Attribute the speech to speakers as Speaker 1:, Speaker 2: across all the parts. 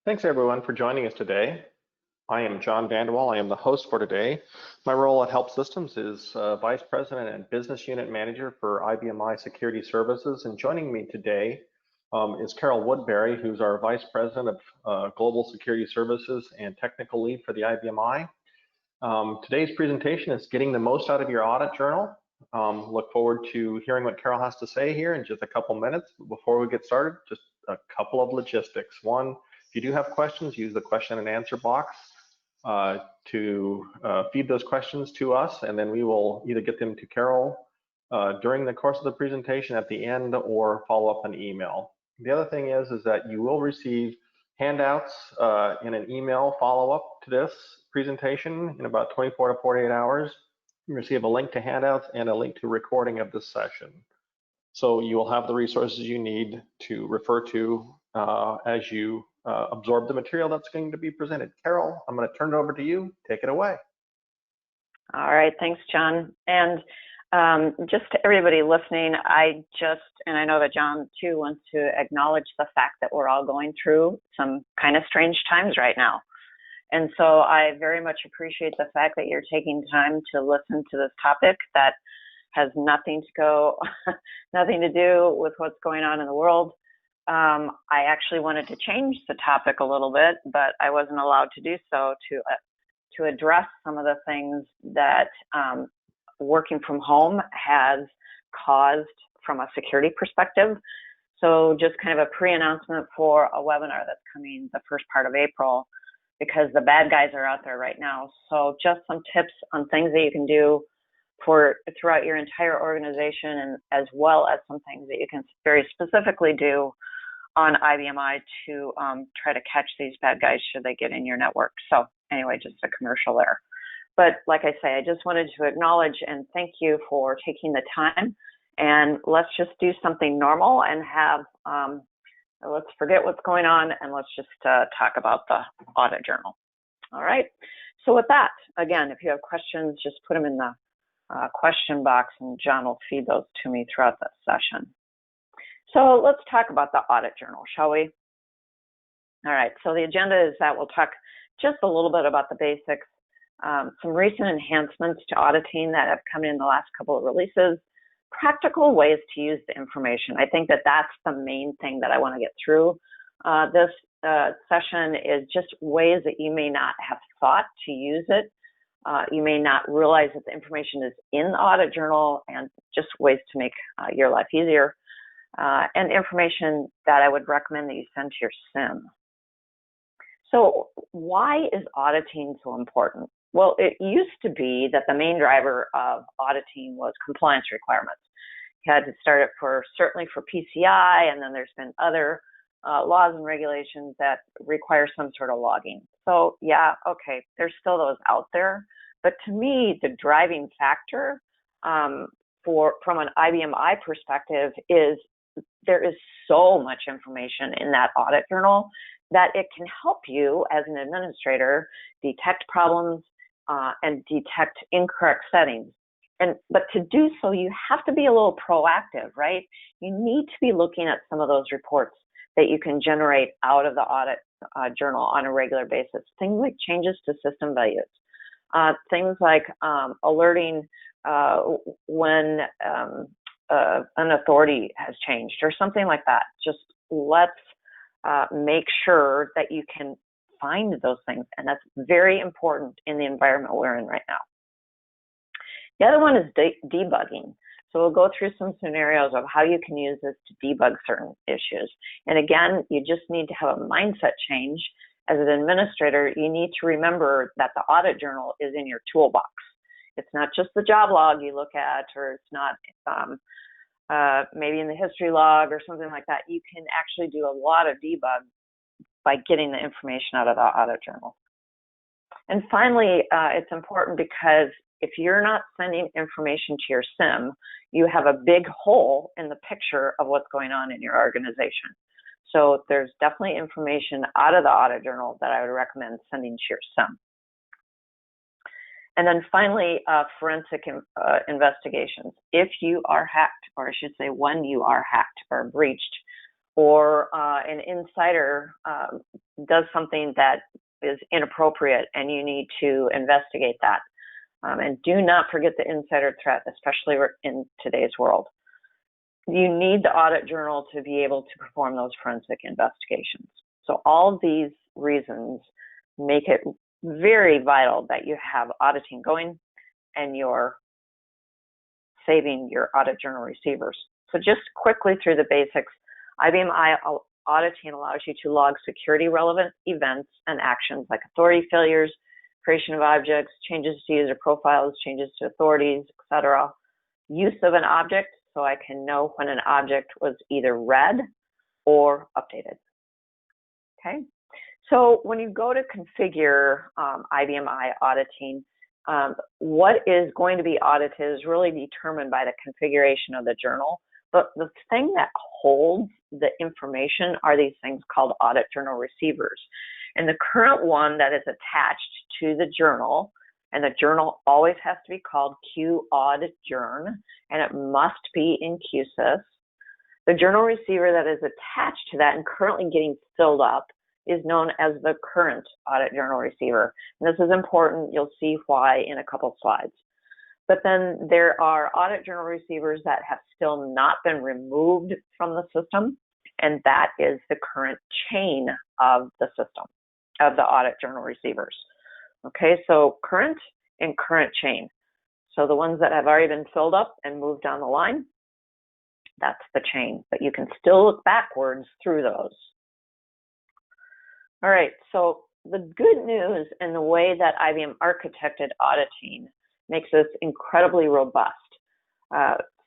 Speaker 1: Thanks everyone for joining us today. I am John Vanderwall. I am the host for today. My role at HelpSystems is Vice President and Business Unit Manager for IBM Security Services. And joining me today is Carol Woodbury, who's our Vice President of Global Security Services and Technical Lead for the IBM. Today's presentation is getting the most out of your audit journal. Look forward to hearing what Carol has to say here in just a couple minutes. Before we get started, just a couple of logistics. One, if you do have questions, use the question and answer box to feed those questions to us, and then we will either get them to Carol during the course of the presentation at the end or follow up on email. The other thing is that you will receive handouts in an email follow-up to this presentation in about 24 to 48 hours. You receive a link to handouts and a link to recording of this session. So you will have the resources you need to refer to as you absorb the material that's going to be presented. Carol, I'm going to turn it over to you. Take it away.
Speaker 2: All right, thanks, John. And just to everybody listening, and I know that John too wants to acknowledge the fact that we're all going through some kind of strange times right now. And so I very much appreciate the fact that you're taking time to listen to this topic that has nothing to do with what's going on in the world. I actually wanted to change the topic a little bit, but I wasn't allowed to do so to address some of the things that working from home has caused from a security perspective. So just kind of a pre-announcement for a webinar that's coming the first part of April, because the bad guys are out there right now. So just some tips on things that you can do throughout your entire organization, and as well as some things that you can very specifically do on IBM to try to catch these bad guys should they get in your network. So anyway, just a commercial there. But like I say, I just wanted to acknowledge and thank you for taking the time, and let's just do something normal and let's forget what's going on and let's just talk about the audit journal. All right. So with that, again, if you have questions, just put them in the question box and John will feed those to me throughout the session. So let's talk about the audit journal, shall we? All right. So the agenda is that we'll talk just a little bit about the basics, some recent enhancements to auditing that have come in the last couple of releases, practical ways to use the information. I think that that's the main thing that I want to get through. This session is just ways that you may not have thought to use it. You may not realize that the information is in the audit journal, and just ways to make your life easier, and information that I would recommend that you send to your SIEM. So why is auditing so important? Well, it used to be that the main driver of auditing was compliance requirements. You had to start it certainly for PCI, and then there's been other laws and regulations that require some sort of logging. So yeah, okay, there's still those out there. But to me, the driving factor from an IBM perspective is there is so much information in that audit journal that it can help you as an administrator detect problems and detect incorrect settings. But to do so, you have to be a little proactive, right? You need to be looking at some of those reports that you can generate out of the audit journal on a regular basis. Things like changes to system values, things like alerting when an authority has changed or something like that. Just let's make sure that you can find those things, and that's very important in the environment we're in right now. The other one is debugging. So we'll go through some scenarios of how you can use this to debug certain issues. And again, you just need to have a mindset change. As an administrator, you need to remember that the audit journal is in your toolbox. It's not just the job log you look at, or it's not maybe in the history log or something like that. You can actually do a lot of debug by getting the information out of the audit journal. And finally, it's important because if you're not sending information to your SIEM, you have a big hole in the picture of what's going on in your organization. So there's definitely information out of the audit journal that I would recommend sending to your SIEM. And then finally, forensic investigations. If you are hacked, or I should say when you are hacked or breached, or an insider does something that is inappropriate and you need to investigate that. And do not forget the insider threat, especially in today's world. You need the audit journal to be able to perform those forensic investigations. So all of these reasons make it very vital that you have auditing going and you're saving your audit journal receivers. So just quickly through the basics, IBM Auditing allows you to log security relevant events and actions like authority failures, creation of objects, changes to user profiles, changes to authorities, etc. Use of an object, so I can know when an object was either read or updated. Okay, so when you go to configure IBM Auditing, what is going to be audited is really determined by the configuration of the journal. But the thing that holds the information are these things called audit journal receivers. And the current one that is attached to the journal, and the journal always has to be called QAudJourn, and it must be in QSYS. The journal receiver that is attached to that and currently getting filled up is known as the current audit journal receiver. And this is important. You'll see why in a couple slides. But then there are audit journal receivers that have still not been removed from the system, and that is the current chain of the system, of the audit journal receivers. Okay, so current and current chain. So the ones that have already been filled up and moved down the line, that's the chain, but you can still look backwards through those. All right, so the good news in the way that IBM architected auditing makes this incredibly robust.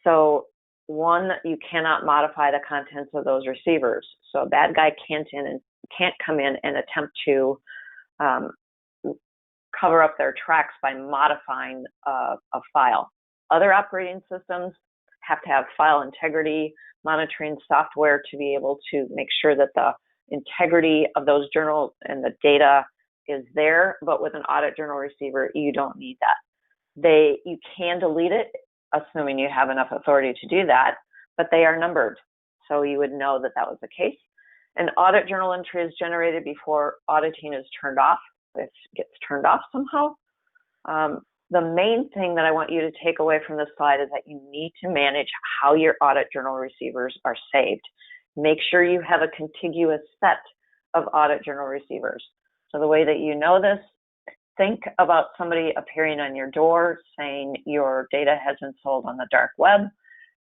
Speaker 2: So one, you cannot modify the contents of those receivers. So a bad guy can't come in and attempt to cover up their tracks by modifying a file. Other operating systems have to have file integrity monitoring software to be able to make sure that the integrity of those journals and the data is there, but with an audit journal receiver, you don't need that. You can delete it, assuming you have enough authority to do that, but they are numbered, so you would know that that was the case. An audit journal entry is generated before auditing is turned off. If it gets turned off somehow. The main thing that I want you to take away from this slide is that you need to manage how your audit journal receivers are saved. Make sure you have a contiguous set of audit journal receivers. So the way that you know this, think about somebody appearing on your door saying your data has been sold on the dark web,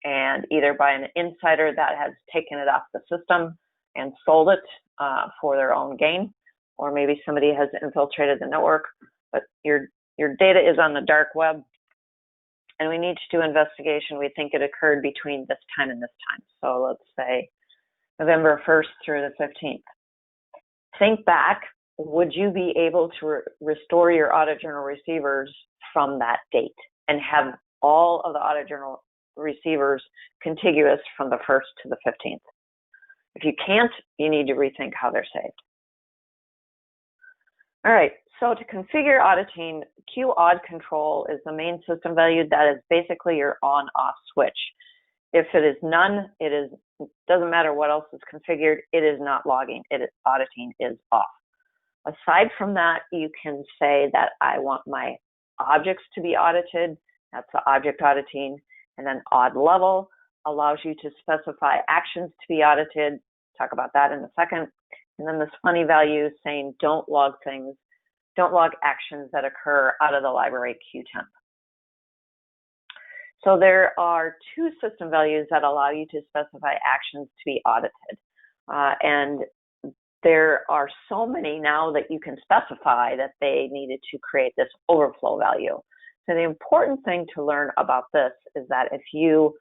Speaker 2: and either by an insider that has taken it off the system and sold it for their own gain, or maybe somebody has infiltrated the network, but your data is on the dark web, and we need to do investigation. We think it occurred between this time and this time. So let's say November 1st through the 15th. Think back, would you be able to restore your audit journal receivers from that date and have all of the audit journal receivers contiguous from the 1st to the 15th? If you can't, you need to rethink how they're saved. All right, so to configure auditing, QAud control is the main system value that is basically your on-off switch. If it is none, doesn't matter what else is configured, it is not logging, auditing is off. Aside from that, you can say that I want my objects to be audited, that's the object auditing, and then odd level allows you to specify actions to be audited, talk about that in a second. And then this funny value saying don't log things, don't log actions that occur out of the library QTemp. So there are two system values that allow you to specify actions to be audited. And there are so many now that you can specify that they needed to create this overflow value. So the important thing to learn about this is that if you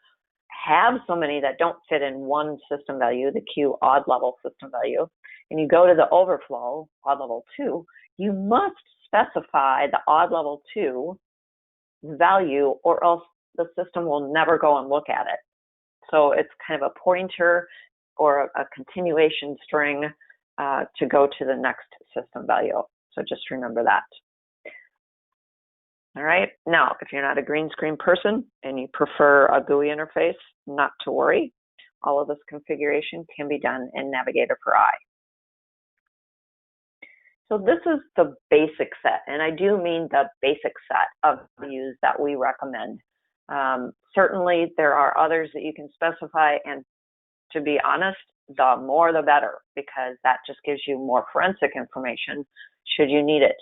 Speaker 2: have so many that don't fit in one system value, the Q odd level system value, and you go to the overflow, odd level 2, you must specify the odd level 2 value or else the system will never go and look at it. So it's kind of a pointer or a continuation string to go to the next system value. So just remember that. All right, now if you're not a green screen person and you prefer a GUI interface, not to worry. all of this configuration can be done in Navigator for I. So this is the basic set, and I do mean the basic set of views that we recommend. Certainly there are others that you can specify, and to be honest, the more the better, because that just gives you more forensic information should you need it.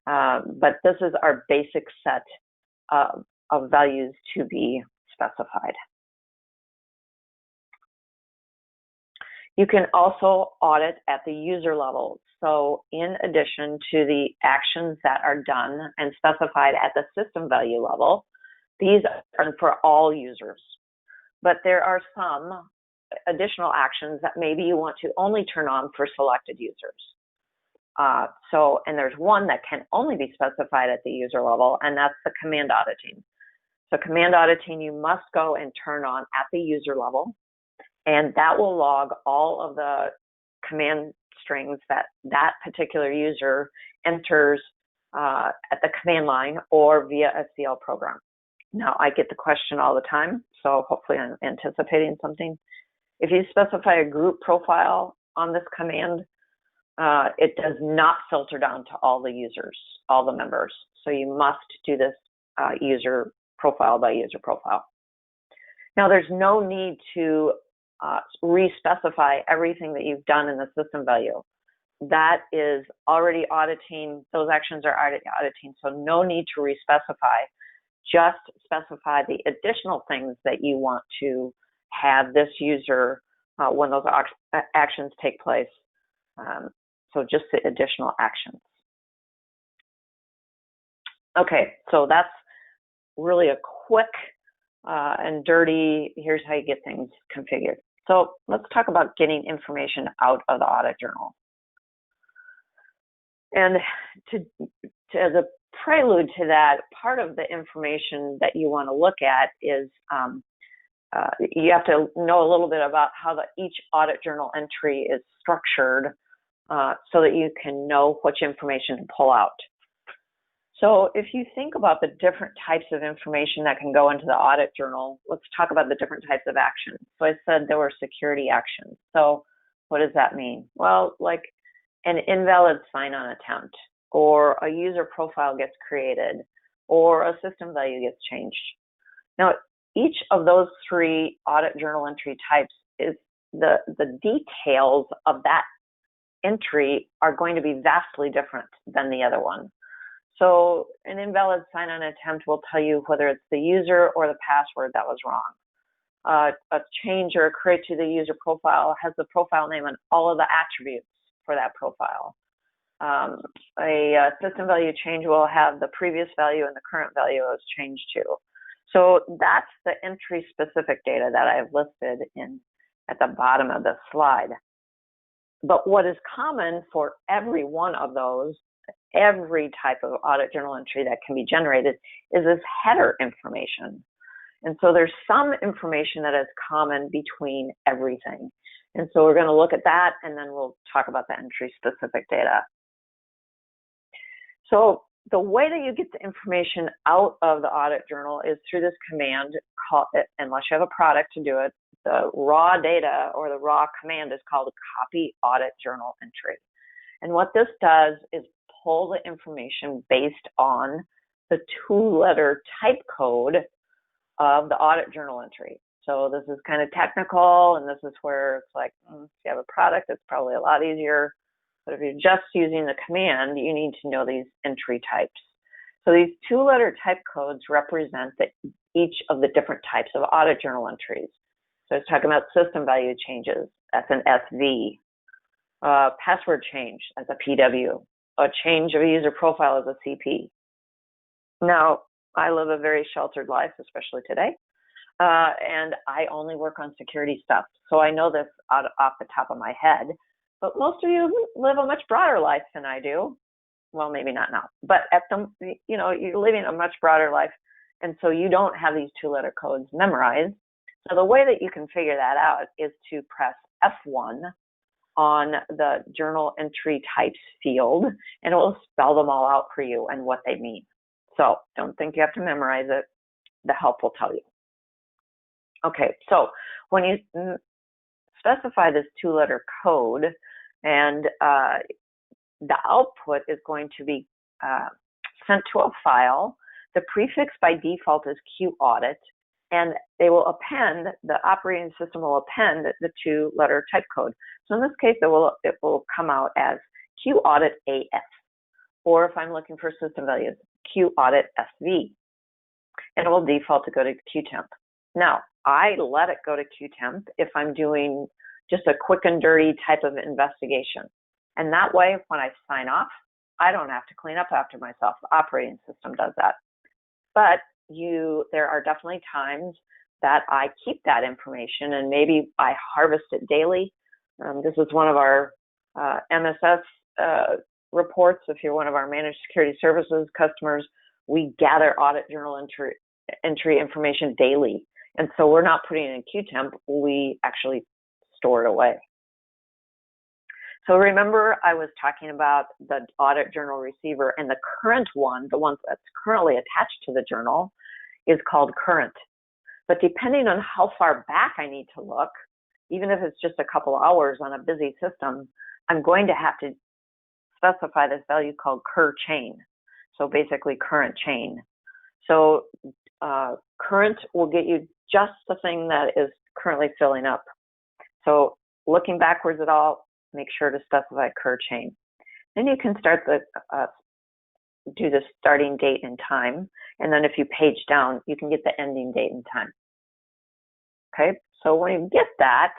Speaker 2: But this is our basic set of values to be specified. You can also audit at the user level. So in addition to the actions that are done and specified at the system value level, these are for all users. But there are some additional actions that maybe you want to only turn on for selected users. And there's one that can only be specified at the user level, and that's the command auditing. So command auditing, you must go and turn on at the user level, and that will log all of the command strings that that particular user enters at the command line or via a CL program. Now, I get the question all the time, so hopefully I'm anticipating something. If you specify a group profile on this command, it does not filter down to all the users, all the members. So you must do this user profile by user profile. Now, there's no need to re-specify everything that you've done in the system value. That is already auditing, those actions are already auditing, so no need to re-specify. Just specify the additional things that you want to have this user when those actions take place. So just the additional actions. Okay, so that's really a quick and dirty, here's how you get things configured. So let's talk about getting information out of the audit journal. And as a prelude to that, part of the information that you want to look at is you have to know a little bit about how each audit journal entry is structured so that you can know which information to pull out. So if you think about the different types of information that can go into the audit journal, let's talk about the different types of actions. So I said there were security actions. So what does that mean? Well, like an invalid sign-on attempt, or a user profile gets created, or a system value gets changed. Now, each of those three audit journal entry types is the details of that entry are going to be vastly different than the other one. So an invalid sign-on attempt will tell you whether it's the user or the password that was wrong. A change or a create to the user profile has the profile name and all of the attributes for that profile. A system value change will have the previous value and the current value is changed to. So that's the entry specific data that I have listed at the bottom of the slide. But what is common for every one of those, every type of audit journal entry that can be generated, is this header information. And so there's some information that is common between everything. And so we're going to look at that, and then we'll talk about the entry specific data. So the way that you get the information out of the audit journal is through this command, unless you have a product to do it. The raw data or the raw command is called copy audit journal entry. And what this does is pull the information based on the two-letter type code of the audit journal entry. So this is kind of technical, and this is where it's like, if you have a product, it's probably a lot easier. But if you're just using the command, you need to know these entry types. So these two-letter type codes represent each of the different types of audit journal entries. So it's talking about system value changes, that's an SV. Password change, as a PW. A change of a user profile as a CP. Now, I live a very sheltered life, especially today, and I only work on security stuff. So I know this off the top of my head, but most of you live a much broader life than I do. Well, maybe not now, but you're living a much broader life, and so you don't have these two-letter codes memorized. So the way that you can figure that out is to press F1 on the journal entry types field, and it will spell them all out for you and what they mean. So don't think you have to memorize it. The help will tell you. Okay, so when you specify this 2-letter code, and the output is going to be sent to a file. The prefix by default is Audit, and they will append, the operating system will append the 2-letter type code. So in this case, it will come out as Audit AS, or if I'm looking for system values, Audit SV, and it will default to go to Qtemp. Now, I let it go to Qtemp if I'm doing just a quick and dirty type of investigation. And that way, when I sign off, I don't have to clean up after myself. The operating system does that. But there are definitely times that I keep that information, and maybe I harvest it daily. This is one of our MSS reports. If you're one of our managed security services customers, we gather audit journal entry information daily. And so we're not putting it in Qtemp, we actually store it away. So remember, I was talking about the audit journal receiver, and the current one, the one that's currently attached to the journal, is called current. But depending on how far back I need to look, even if it's just a couple hours on a busy system, I'm going to have to specify this value called cur chain. So basically current chain. So current will get you just the thing that is currently filling up. So looking backwards at all, make sure to specify cur chain. Then you can start do the starting date and time, and then if you page down, you can get the ending date and time. Okay, so when you get that,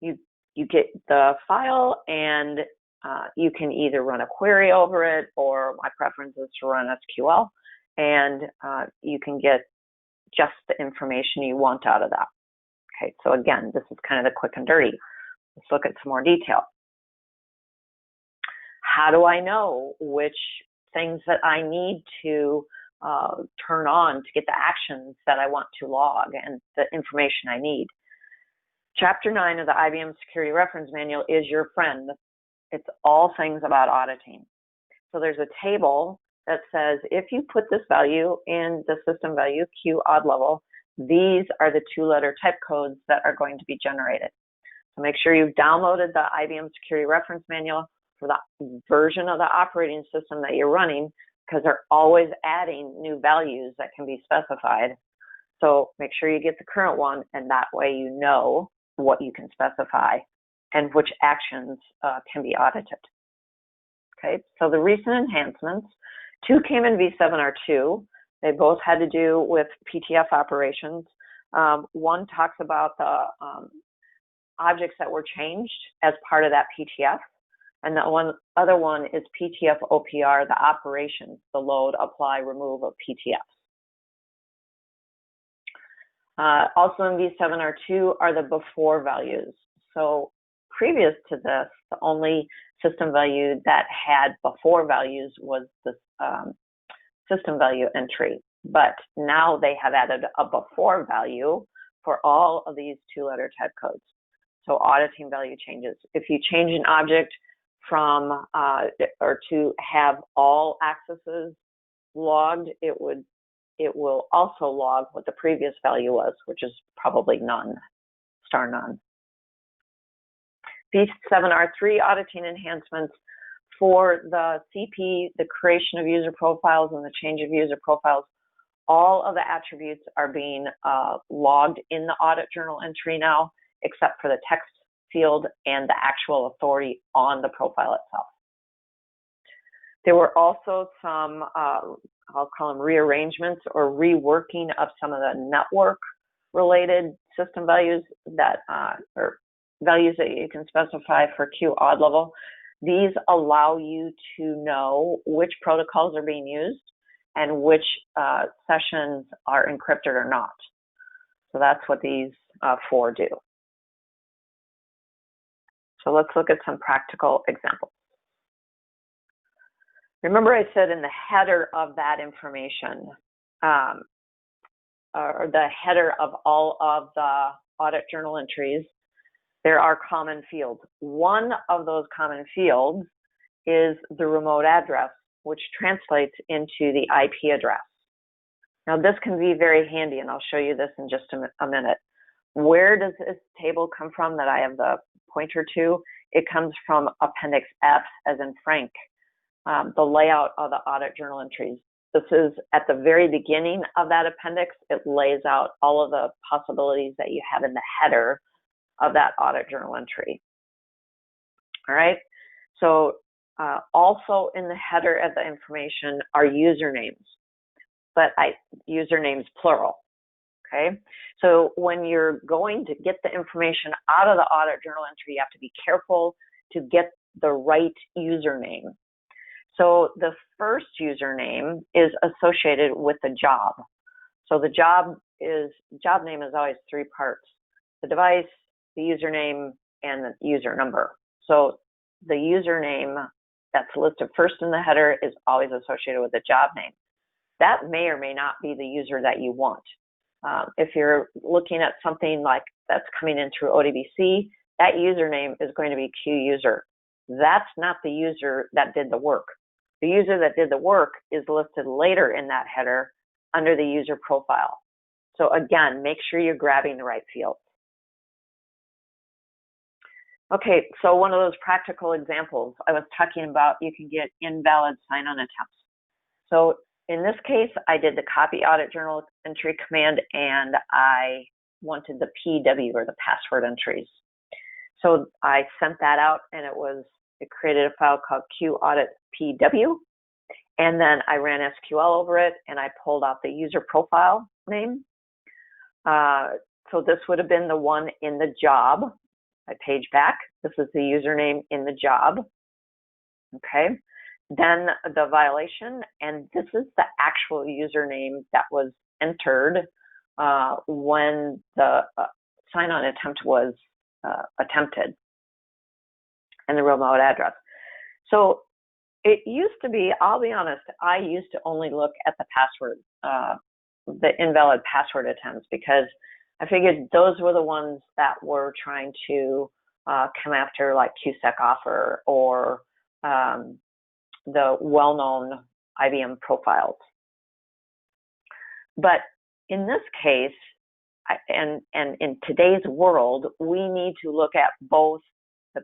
Speaker 2: you get the file, and you can either run a query over it, or my preference is to run SQL, and you can get just the information you want out of that. Okay, so again, this is kind of the quick and dirty. Let's look at some more detail. How do I know which things that I need to turn on to get the actions that I want to log and the information I need? Chapter 9 of the IBM Security Reference Manual is your friend. It's all things about auditing. So there's a table that says if you put this value in the system value, Q-odd level, these are the 2-letter type codes that are going to be generated. So make sure you've downloaded the IBM Security Reference Manual for the version of the operating system that you're running, because they're always adding new values that can be specified. So make sure you get the current one, and that way you know what you can specify and which actions can be audited. Okay, so the recent enhancements, 2 came in V7R2. They both had to do with PTF operations. One talks about the objects that were changed as part of that PTF, and the other one is PTF OPR, the operations, the load, apply, remove of PTFs. Also in V7R2 are the before values. So previous to this, the only system value that had before values was the system value entry. But now they have added a before value for all of these 2-letter type codes. So auditing value changes. If you change an object from or to have all accesses logged, it will also log what the previous value was, which is probably none, star none. V7R3 auditing enhancements for the CP, the creation of user profiles and the change of user profiles. All of the attributes are being logged in the audit journal entry now, except for the text field and the actual authority on the profile itself. There were also some, I'll call them rearrangements or reworking of some of the network related system values that, or values that you can specify for Q-odd level. These allow you to know which protocols are being used and which sessions are encrypted or not. So that's what these 4 do. So let's look at some practical examples. Remember I said in the header of that information, or the header of all of the audit journal entries, there are common fields. One of those common fields is the remote address, which translates into the IP address. Now this can be very handy, and I'll show you this in just a minute. Where does this table come from that I have the pointer to? It comes from Appendix F, as in Frank, the layout of the audit journal entries. This is at the very beginning of that appendix. It lays out all of the possibilities that you have in the header of that audit journal entry. All right, so also in the header of the information are usernames, but usernames plural. Okay, so when you're going to get the information out of the audit journal entry, you have to be careful to get the right username. So the first username is associated with the job. So the job name is always three parts: the device, the username, and the user number. So the username that's listed first in the header is always associated with the job name. That may or may not be the user that you want. If you're looking at something like that's coming in through ODBC, that username is going to be Q user. That's not the user that did the work. The user that did the work is listed later in that header under the user profile. So again, make sure you're grabbing the right field. Okay, so one of those practical examples I was talking about, you can get invalid sign-on attempts. So in this case, I did the copy audit journal entry command, and I wanted the PW, or the password entries. So I sent that out, and it created a file called QAuditPW, and then I ran SQL over it, and I pulled out the user profile name. So this would have been the one in the job. I page back. This is the username in the job. Okay. Then the violation, and this is the actual username that was entered when the sign-on attempt was attempted, and the remote address. So it used to be, I'll be honest, I used to only look at the password, the invalid password attempts, because I figured those were the ones that were trying to come after, like QSEC offer or the well-known IBM profiles. But in this case, and in today's world, we need to look at both the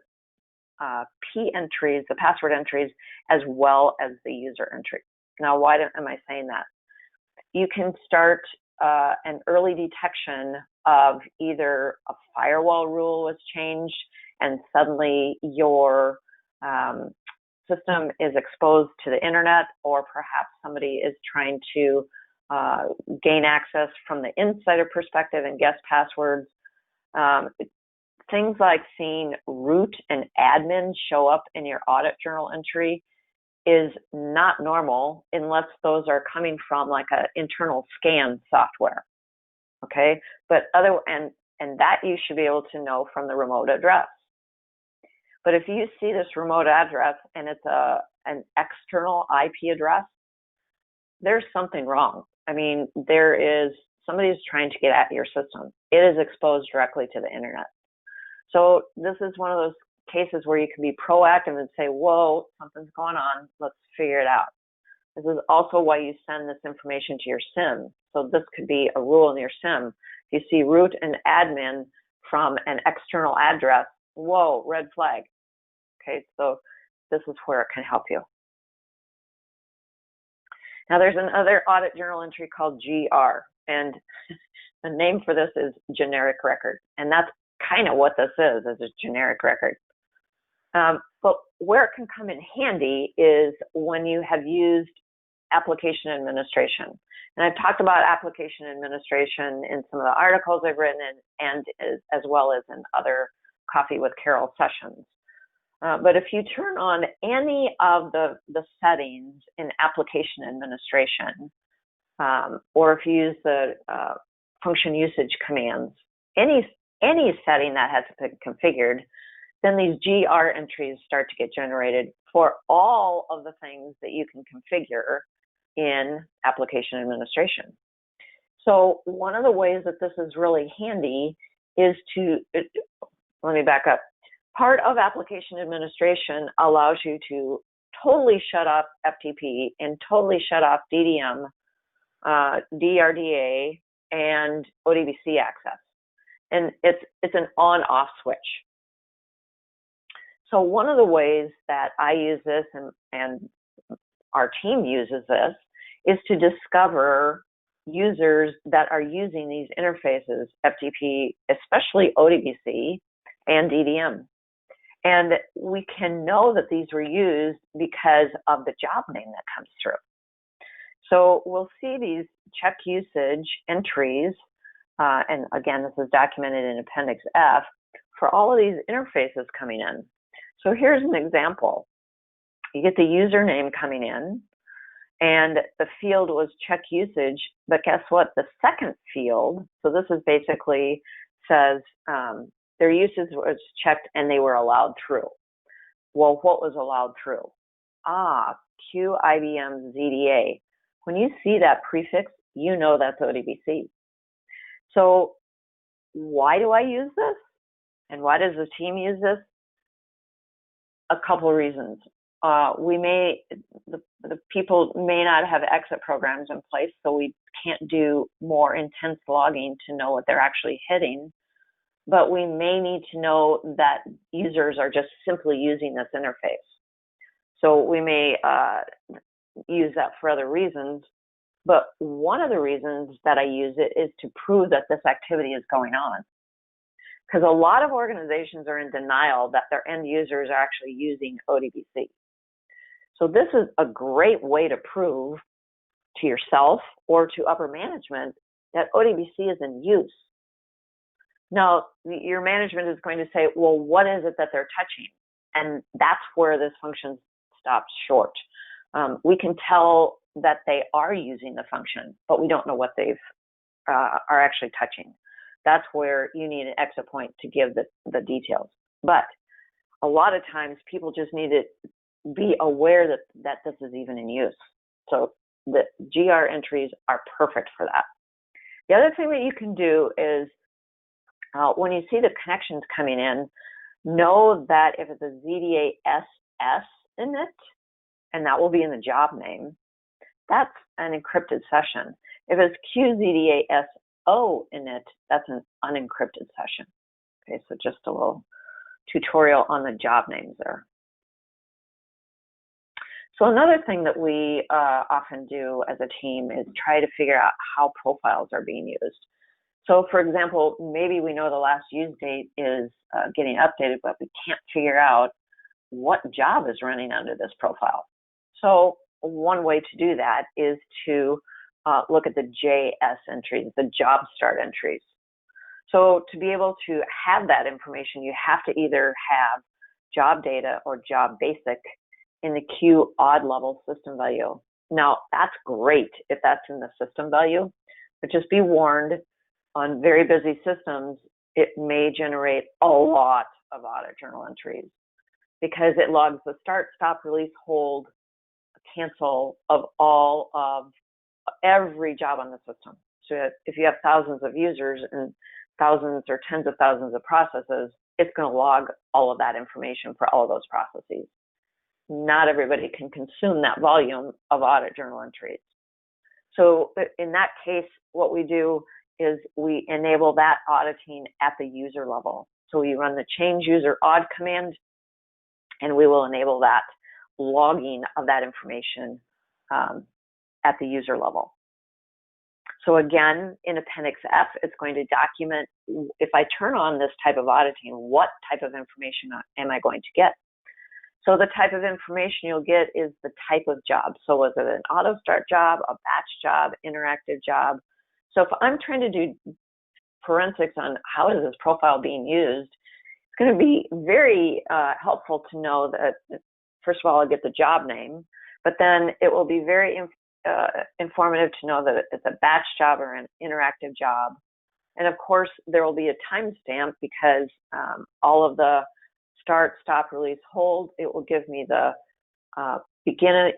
Speaker 2: P entries, the password entries, as well as the user entry. Now, why am I saying that? You can start an early detection of either a firewall rule was changed and suddenly your system is exposed to the internet, or perhaps somebody is trying to gain access from the insider perspective and guess passwords. Things like seeing root and admin show up in your audit journal entry is not normal unless those are coming from like an internal scan software. Okay, but and that you should be able to know from the remote address. But if you see this remote address and it's an external IP address, there's something wrong. I mean, somebody's trying to get at your system. It is exposed directly to the internet. So this is one of those cases where you can be proactive and say, whoa, something's going on, let's figure it out. This is also why you send this information to your SIEM. So this could be a rule in your SIEM. If you see root and admin from an external address, whoa, red flag. Okay, so this is where it can help you. Now there's another audit journal entry called GR, and the name for this is generic record. And that's kind of what this is a generic record. But where it can come in handy is when you have used application administration. And I've talked about application administration in some of the articles I've written and as well as in other Coffee with Carol sessions. But if you turn on any of the settings in application administration, or if you use the function usage commands, any setting that has been configured, then these GR entries start to get generated for all of the things that you can configure in application administration. So one of the ways that this is really handy is let me back up. Part of application administration allows you to totally shut off FTP and totally shut off DDM, DRDA, and ODBC access. and it's an on-off switch. So one of the ways that I use this and our team uses this is to discover users that are using these interfaces, FTP, especially ODBC and DDM. And we can know that these were used because of the job name that comes through. So we'll see these check usage entries, and again, this is documented in Appendix F, for all of these interfaces coming in. So here's an example. You get the username coming in, and the field was check usage, but guess what? The second field, so this is basically says their usage was checked and they were allowed through. Well, what was allowed through? Q IBM ZDA. When you see that prefix, you know that's ODBC. So why do I use this? And why does the team use this? A couple of reasons. The people may not have exit programs in place, so we can't do more intense logging to know what they're actually hitting. But we may need to know that users are just simply using this interface. So we may use that for other reasons. But one of the reasons that I use it is to prove that this activity is going on. Because a lot of organizations are in denial that their end users are actually using ODBC. So this is a great way to prove to yourself or to upper management that ODBC is in use. Now, your management is going to say, well, what is it that they're touching? And that's where this function stops short. We can tell that they are using the function, but we don't know what they are actually touching. That's where you need an exit point to give the details. But a lot of times people just need to be aware that this is even in use. So the GR entries are perfect for that. The other thing that you can do is when you see the connections coming in, know that if it's a ZDA SS in it, and that will be in the job name, that's an encrypted session. If it's QZDA SO in it, that's an unencrypted session. Okay, so just a little tutorial on the job names there. So another thing that we often do as a team is try to figure out how profiles are being used. So for example, maybe we know the last use date is getting updated, but we can't figure out what job is running under this profile. So one way to do that is to look at the JS entries, the job start entries. So to be able to have that information, you have to either have job data or job basic in the Q odd level system value. Now, that's great if that's in the system value, but just be warned, on very busy systems, it may generate a lot of audit journal entries because it logs the start, stop, release, hold, cancel of all of every job on the system. So if you have thousands of users and thousands or tens of thousands of processes, it's going to log all of that information for all of those processes. Not everybody can consume that volume of audit journal entries. So in that case, what we do is we enable that auditing at the user level. So we run the change user aud command, and we will enable that logging of that information at the user level. So again, in Appendix F, it's going to document, if I turn on this type of auditing, what type of information am I going to get? So the type of information you'll get is the type of job. So was it an auto start job, a batch job, interactive job? So if I'm trying to do forensics on how is this profile being used, it's going to be very helpful to know that, first of all, I'll get the job name, but then it will be very informative to know that it's a batch job or an interactive job. And of course, there will be a timestamp because all of the start, stop, release, hold, it will give me the beginning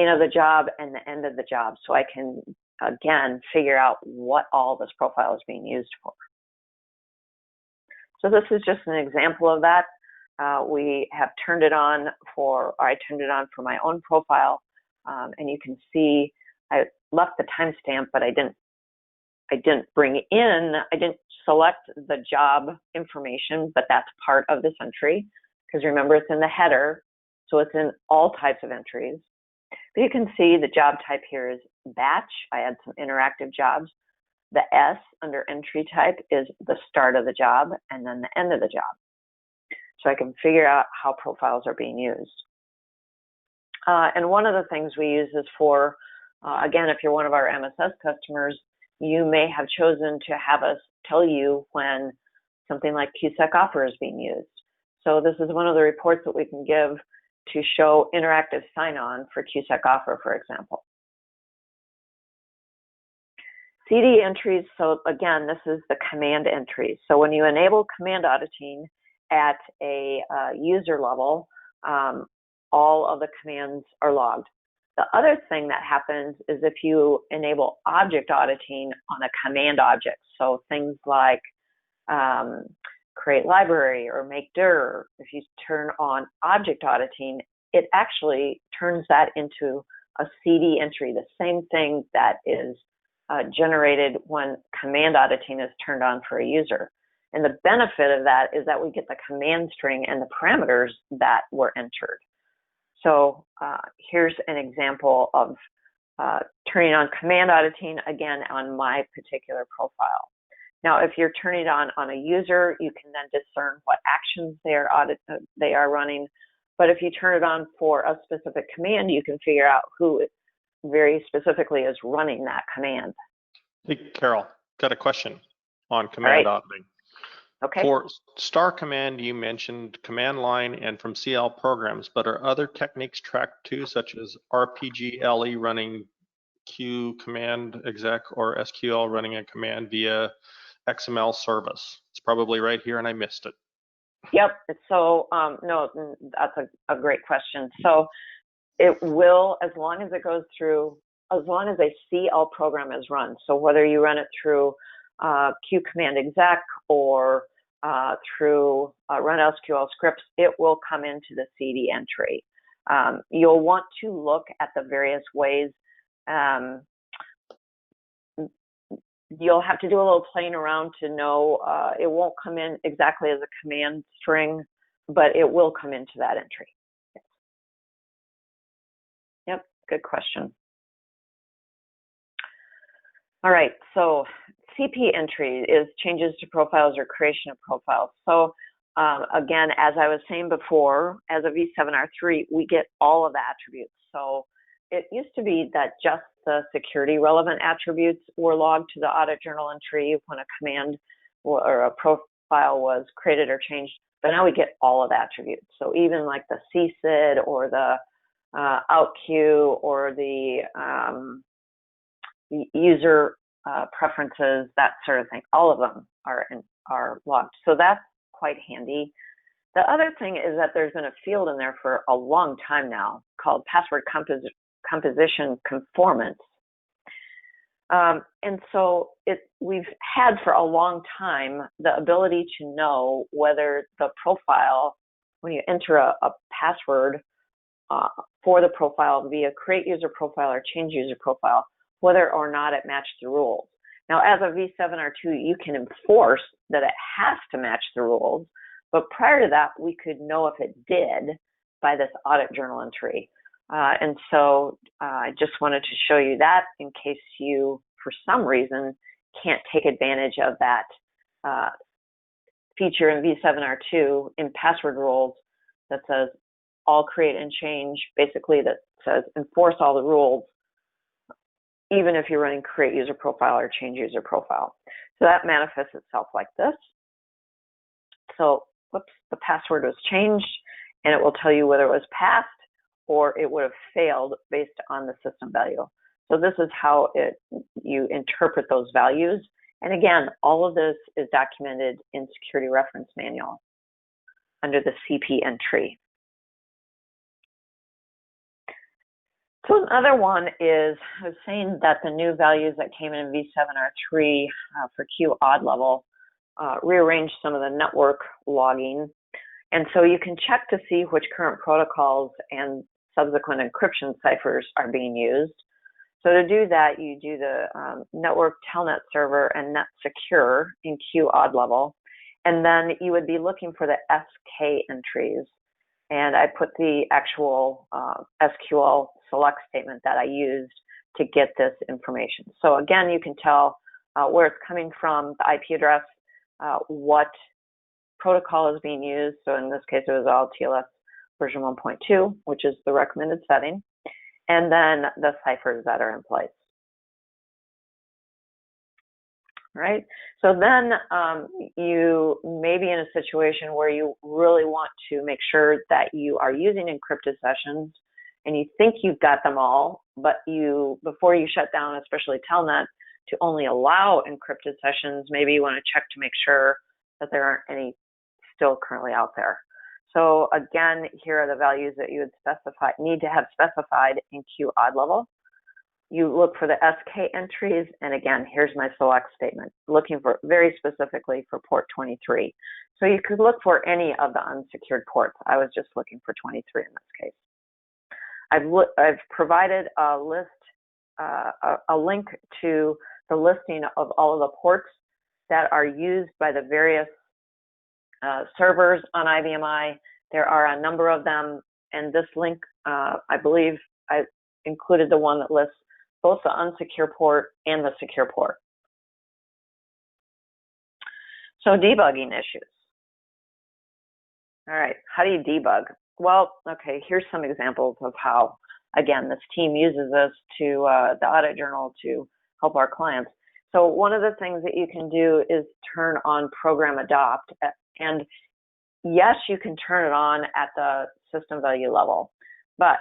Speaker 2: of the job and the end of the job, so I can, again, figure out what all this profile is being used for. So this is just an example of that. We have turned it on for, or I turned it on for my own profile, and you can see I left the timestamp, but I didn't select the job information, but that's part of this entry, because remember it's in the header, so it's in all types of entries. But you can see the job type here is batch. I had some interactive jobs. The S under entry type is the start of the job and then the end of the job. So I can figure out how profiles are being used. And one of the things we use is for, again, if you're one of our MSS customers, you may have chosen to have us tell you when something like QSEC offer is being used. So this is one of the reports that we can give to show interactive sign-on for QSEC offer, for example. CD entries, so again, this is the command entries. So when you enable command auditing at a user level, all of the commands are logged. The other thing that happens is if you enable object auditing on a command object, so things like create library or make dir, if you turn on object auditing, it actually turns that into a CD entry, the same thing that is generated when command auditing is turned on for a user. And the benefit of that is that we get the command string and the parameters that were entered. So here's an example of turning on command auditing, again, on my particular profile. Now, if you're turning it on a user, you can then discern what actions they are running. But if you turn it on for a specific command, you can figure out who very specifically is running that command.
Speaker 1: Hey, Carol, got a question on command auditing.
Speaker 2: Okay.
Speaker 1: For star command, you mentioned command line and from CL programs, but are other techniques tracked too, such as RPGLE running Q command exec or SQL running a command via XML service? It's probably right here and I missed it.
Speaker 2: Yep. So no, that's a great question. So it will, as long as it goes through, as long as a CL program is run. So whether you run it through Q command exec or through run SQL scripts, it will come into the CD entry. You'll want to look at the various ways. You'll have to do a little playing around to know it won't come in exactly as a command string, but it will come into that entry. Yep, good question. All right, so CP entry is changes to profiles or creation of profiles. So again, as I was saying before, as a V7R3, we get all of the attributes. So it used to be that just the security relevant attributes were logged to the audit journal entry when a command or a profile was created or changed, but now we get all of the attributes. So even like the CSID or the OutQ or the user preferences, that sort of thing, all of them are logged. So that's quite handy. The other thing is that there's been a field in there for a long time now called password composition conformance. And so we've had for a long time the ability to know whether the profile, when you enter a password for the profile via create user profile or change user profile, whether or not it matched the rules. Now, as a V7R2, you can enforce that it has to match the rules, but prior to that, we could know if it did by this audit journal entry. And so I just wanted to show you that in case you, for some reason, can't take advantage of that feature in V7R2 in password rules that says all create and change, basically that says enforce all the rules, even if you're running create user profile or change user profile. So that manifests itself like this. So, whoops, the password was changed, and it will tell you whether it was passed or it would have failed based on the system value. So this is how you interpret those values. And again, all of this is documented in Security Reference Manual under the CP entry. So another one is, I was saying that the new values that came in V7R3 for Q odd level rearranged some of the network logging. And so you can check to see which current protocols and subsequent encryption ciphers are being used. So to do that, you do the network telnet server and net secure in Q odd level. And then you would be looking for the SK entries. And I put the actual SQL select statement that I used to get this information. So again, you can tell where it's coming from, the IP address, what protocol is being used. So in this case, it was all TLS version 1.2, which is the recommended setting, and then the ciphers that are in place. Right? So then you may be in a situation where you really want to make sure that you are using encrypted sessions and you think you've got them all, but before you shut down, especially Telnet, to only allow encrypted sessions, maybe you want to check to make sure that there aren't any still currently out there. So again, here are the values that you would need to have specified in Q odd level. You look for the SK entries, and again, here's my select statement, looking for very specifically for port 23. So you could look for any of the unsecured ports. I was just looking for 23 in this case. I've provided a list, a link to the listing of all of the ports that are used by the various servers on IBMI. There are a number of them, and this link, I believe I included the one that lists both the unsecure port and the secure port. So debugging issues. All right, how do you debug? Well, okay, here's some examples of how, again, this team uses this to the audit journal to help our clients. So one of the things that you can do is turn on program adopt. And yes, you can turn it on at the system value level, but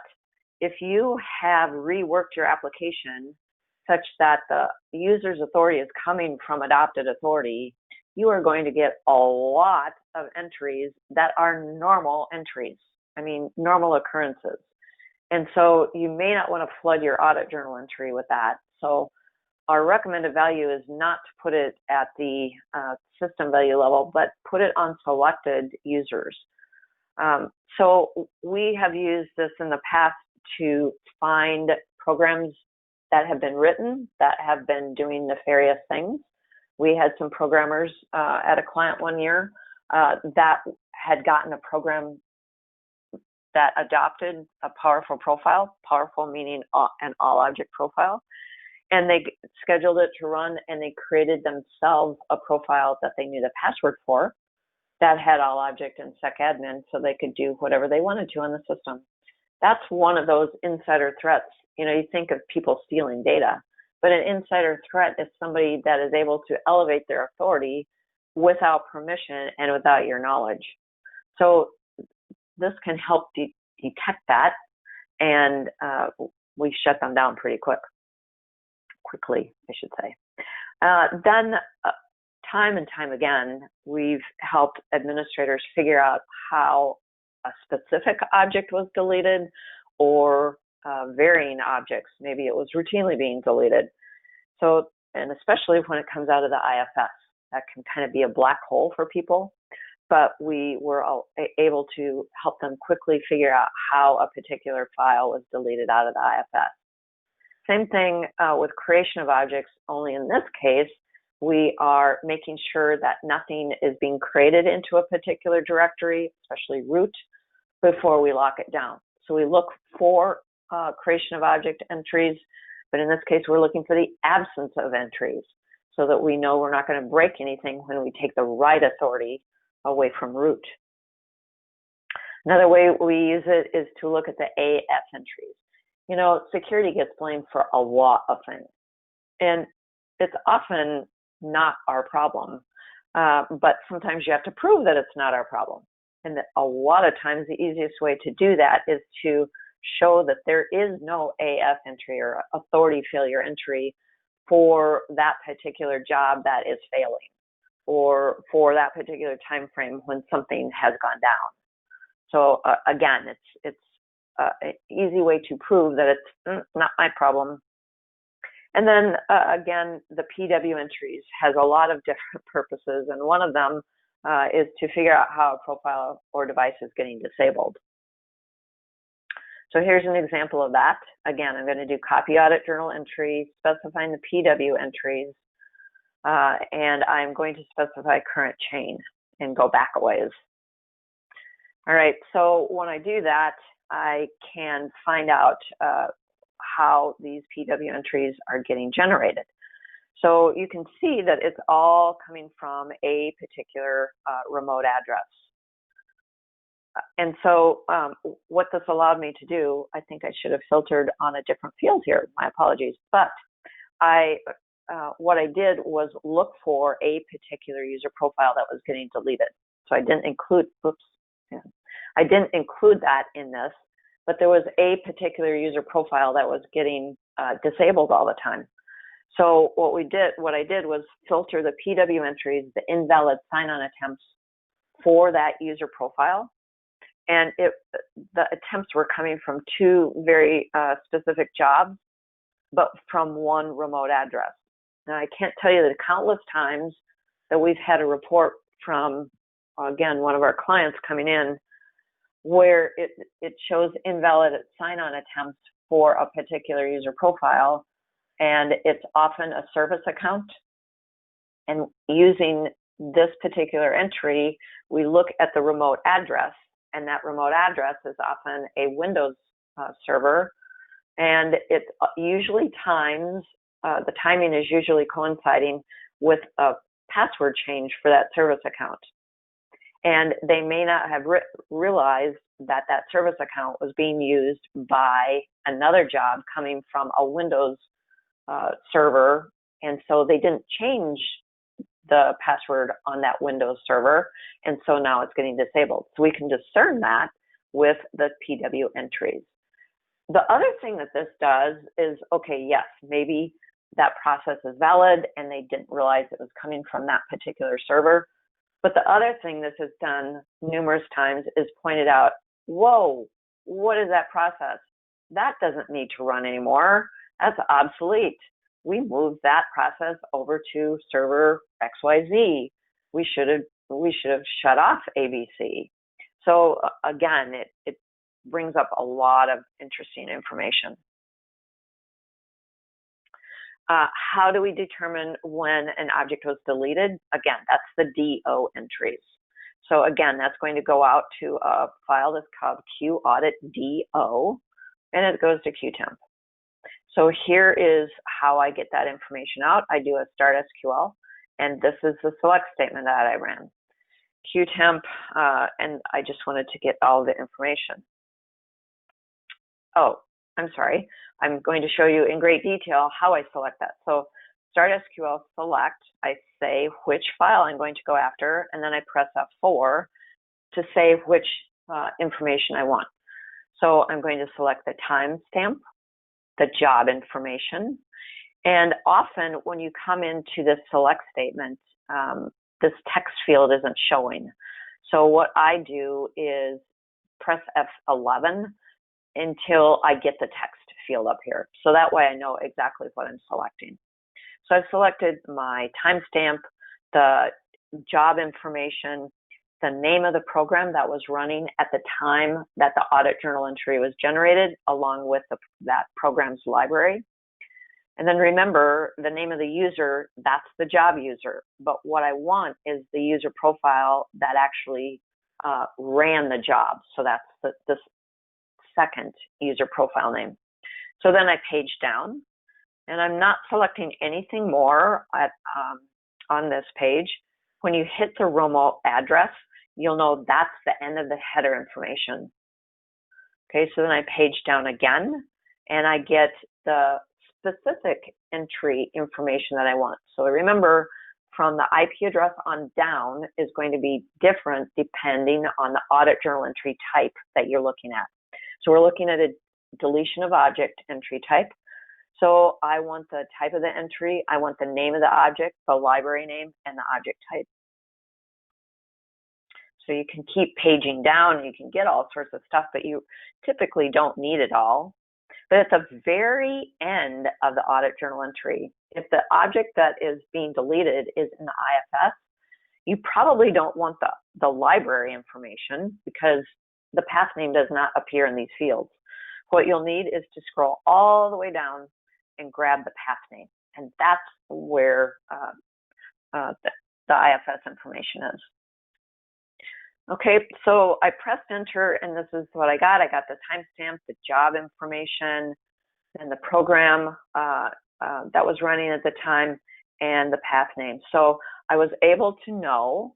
Speaker 2: if you have reworked your application such that the user's authority is coming from adopted authority, you are going to get a lot of entries that are normal entries. I mean, normal occurrences. And so you may not want to flood your audit journal entry with that. So our recommended value is not to put it at the system value level, but put it on selected users. So we have used this in the past to find programs that have been written that have been doing nefarious things. We had some programmers at a client one year that had gotten a program that adopted a powerful profile, powerful meaning an all object profile, and they scheduled it to run, and they created themselves a profile that they knew the password for that had all object and SecAdmin, so they could do whatever they wanted to on the system. That's one of those insider threats. You know, you think of people stealing data, but an insider threat is somebody that is able to elevate their authority without permission and without your knowledge. So this can help detect that, and we shut them down pretty quickly, I should say. Then time and time again, we've helped administrators figure out how a specific object was deleted or varying objects. Maybe it was routinely being deleted. So, and especially when it comes out of the IFS, that can kind of be a black hole for people. But we were able to help them quickly figure out how a particular file was deleted out of the IFS. Same thing with creation of objects, only in this case, we are making sure that nothing is being created into a particular directory, especially root, before we lock it down. So we look for creation of object entries, but in this case, we're looking for the absence of entries so that we know we're not going to break anything when we take the right authority away from root. Another way we use it is to look at the AF entries. You know, security gets blamed for a lot of things, and it's often not our problem, but sometimes you have to prove that it's not our problem. And that a lot of times the easiest way to do that is to show that there is no AF entry or authority failure entry for that particular job that is failing, or for that particular time frame when something has gone down. So again, it's an easy way to prove that it's not my problem. And then again, the PW entries has a lot of different purposes, and one of them is to figure out how a profile or device is getting disabled. So here's an example of that. Again, I'm going to do copy audit journal entry, specifying the PW entries, and I'm going to specify current chain and go back a ways. All right, so when I do that, I can find out how these PW entries are getting generated. So you can see that it's all coming from a particular remote address. And so what this allowed me to do, I think I should have filtered on a different field here, my apologies, but what I did was look for a particular user profile that was getting deleted. So I didn't include, I didn't include that in this, but there was a particular user profile that was getting disabled all the time. So what I did was filter the PW entries, the invalid sign-on attempts for that user profile. And the attempts were coming from two very specific jobs, but from one remote address. Now, I can't tell you the countless times that we've had a report from, again, one of our clients coming in where it shows invalid sign-on attempts for a particular user profile, and it's often a service account. And using this particular entry, we look at the remote address, and that remote address is often a Windows server, and it usually the timing is usually coinciding with a password change for that service account. And they may not have realized that that service account was being used by another job coming from a Windows server, and so they didn't change the password on that Windows server, and so now it's getting disabled. So we can discern that with the PW entries. The other thing that this does is, okay, yes, maybe that process is valid and they didn't realize it was coming from that particular server. But the other thing this has done numerous times is pointed out, whoa, what is that process? That doesn't need to run anymore. That's obsolete. We moved that process over to server XYZ. We should have shut off ABC. So again, it brings up a lot of interesting information. How do we determine when an object was deleted? Again, that's the DO entries. So again, that's going to go out to a file that's called Audit DO, and it goes to QTemp. So here is how I get that information out. I do a start SQL, and this is the select statement that I ran. QTemp, and I just wanted to get all the information. Oh, I'm sorry. I'm going to show you in great detail how I select that. So start SQL, select, I say which file I'm going to go after, and then I press F4 to say which information I want. So I'm going to select the timestamp, the job information, and often when you come into this select statement, this text field isn't showing. So what I do is press F11 until I get the text field up here. So that way I know exactly what I'm selecting. So I've selected my timestamp, the job information, the name of the program that was running at the time that the audit journal entry was generated, along with that program's library. And then remember, the name of the user, that's the job user. But what I want is the user profile that actually ran the job. So that's the second user profile name. So then I page down, and I'm not selecting anything more on this page. When you hit the remote address, you'll know that's the end of the header information. Okay, so then I page down again, and I get the specific entry information that I want. So remember, from the IP address on down is going to be different depending on the audit journal entry type that you're looking at. So we're looking at a deletion of object entry type. So I want the type of the entry, I want the name of the object, the library name, and the object type. So you can keep paging down, and you can get all sorts of stuff, but you typically don't need it all. But at the very end of the audit journal entry, if the object that is being deleted is in the IFS, you probably don't want the library information because the path name does not appear in these fields. what you'll need is to scroll all the way down and grab the path name. And that's where the IFS information is. Okay, so I pressed enter, and this is what I got. I got the timestamp, the job information, and the program that was running at the time, and the path name. So I was able to know